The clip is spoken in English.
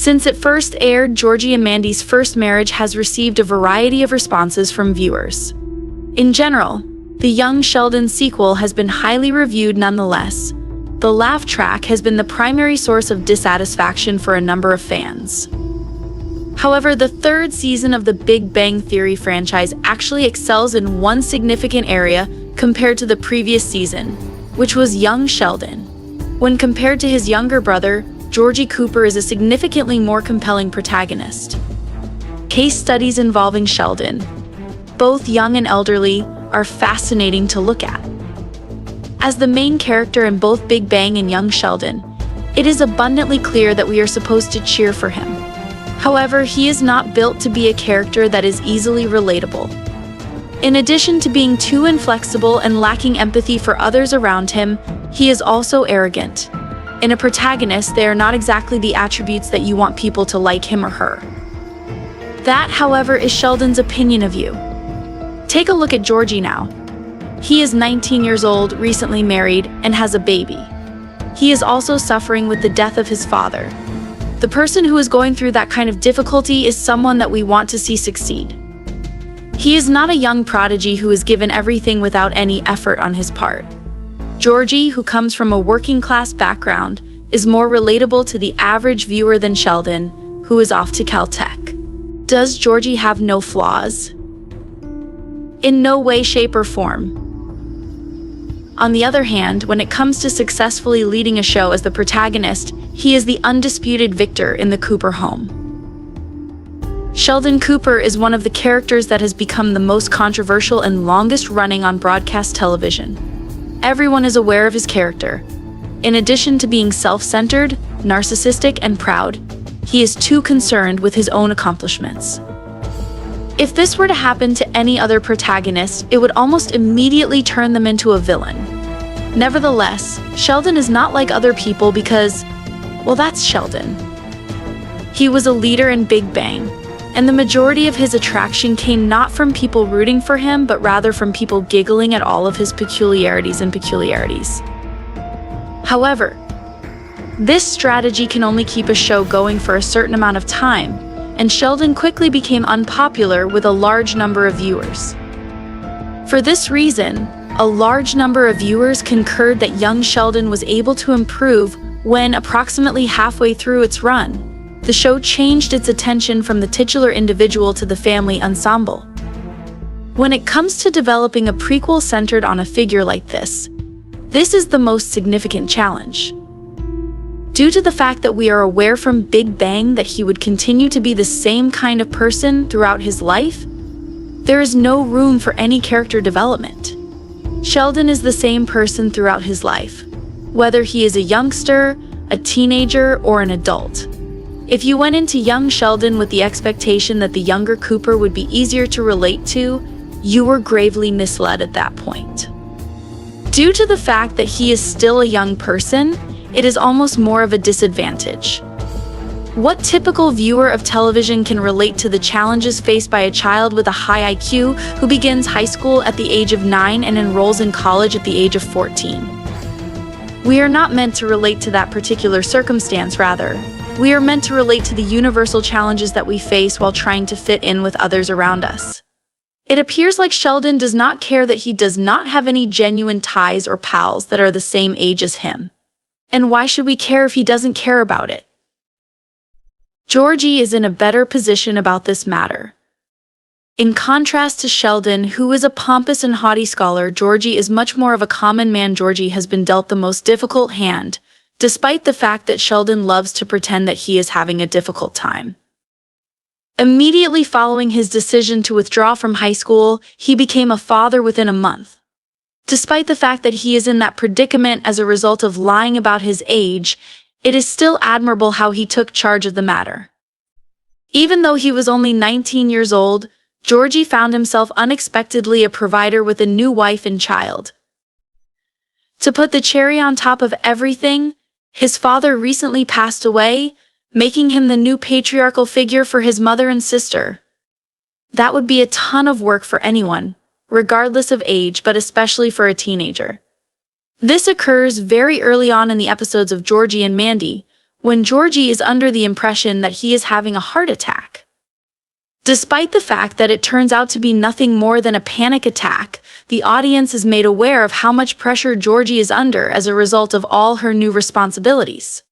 Since it first aired, Georgie and Mandy's first marriage has received a variety of responses from viewers. In general, the Young Sheldon sequel has been highly reviewed nonetheless. The laugh track has been the primary source of dissatisfaction for a number of fans. However, the third season of the Big Bang Theory franchise actually excels in one significant area compared to the previous season, which was Young Sheldon. When compared to his younger brother, Georgie Cooper is a significantly more compelling protagonist. Case studies involving Sheldon, both young and elderly, are fascinating to look at. As the main character in both Big Bang and Young Sheldon, it is abundantly clear that we are supposed to cheer for him. However, he is not built to be a character that is easily relatable. In addition to being too inflexible and lacking empathy for others around him, he is also arrogant. In a protagonist, they are not exactly the attributes that you want people to like him or her. That, however, is Sheldon's opinion of you. Take a look at Georgie now. He is 19 years old, recently married, and has a baby. He is also suffering with the death of his father. The person who is going through that kind of difficulty is someone that we want to see succeed. He is not a young prodigy who is given everything without any effort on his part. Georgie, who comes from a working-class background, is more relatable to the average viewer than Sheldon, who is off to Caltech. Does Georgie have no flaws? In no way, shape, or form. On the other hand, when it comes to successfully leading a show as the protagonist, he is the undisputed victor in the Cooper home. Sheldon Cooper is one of the characters that has become the most controversial and longest running on broadcast television. Everyone is aware of his character. In addition to being self-centered, narcissistic, and proud, he is too concerned with his own accomplishments. If this were to happen to any other protagonist, it would almost immediately turn them into a villain. Nevertheless, Sheldon is not like other people because, well, that's Sheldon. He was a leader in Big Bang, and the majority of his attraction came not from people rooting for him, but rather from people giggling at all of his peculiarities. However, this strategy can only keep a show going for a certain amount of time, and Sheldon quickly became unpopular with a large number of viewers. For this reason, a large number of viewers concurred that Young Sheldon was able to improve when, approximately halfway through its run, the show changed its attention from the titular individual to the family ensemble. When it comes to developing a prequel centered on a figure like this is the most significant challenge. Due to the fact that we are aware from Big Bang that he would continue to be the same kind of person throughout his life, there is no room for any character development. Sheldon is the same person throughout his life, whether he is a youngster, a teenager, or an adult. If you went into Young Sheldon with the expectation that the younger Cooper would be easier to relate to, you were gravely misled at that point. Due to the fact that he is still a young person, it is almost more of a disadvantage. What typical viewer of television can relate to the challenges faced by a child with a high IQ who begins high school at the age of 9 and enrolls in college at the age of 14? We are not meant to relate to that particular circumstance, rather. We are meant to relate to the universal challenges that we face while trying to fit in with others around us. It appears like Sheldon does not care that he does not have any genuine ties or pals that are the same age as him. And why should we care if he doesn't care about it? Georgie is in a better position about this matter. In contrast to Sheldon, who is a pompous and haughty scholar, Georgie is much more of a common man. Georgie has been dealt the most difficult hand, despite the fact that Sheldon loves to pretend that he is having a difficult time. Immediately following his decision to withdraw from high school, he became a father within a month. Despite the fact that he is in that predicament as a result of lying about his age, it is still admirable how he took charge of the matter. Even though he was only 19 years old, Georgie found himself unexpectedly a provider with a new wife and child. To put the cherry on top of everything, his father recently passed away, making him the new patriarchal figure for his mother and sister. That would be a ton of work for anyone, regardless of age, but especially for a teenager. This occurs very early on in the episodes of Georgie and Mandy, when Georgie is under the impression that he is having a heart attack. Despite the fact that it turns out to be nothing more than a panic attack, the audience is made aware of how much pressure Georgie is under as a result of all her new responsibilities.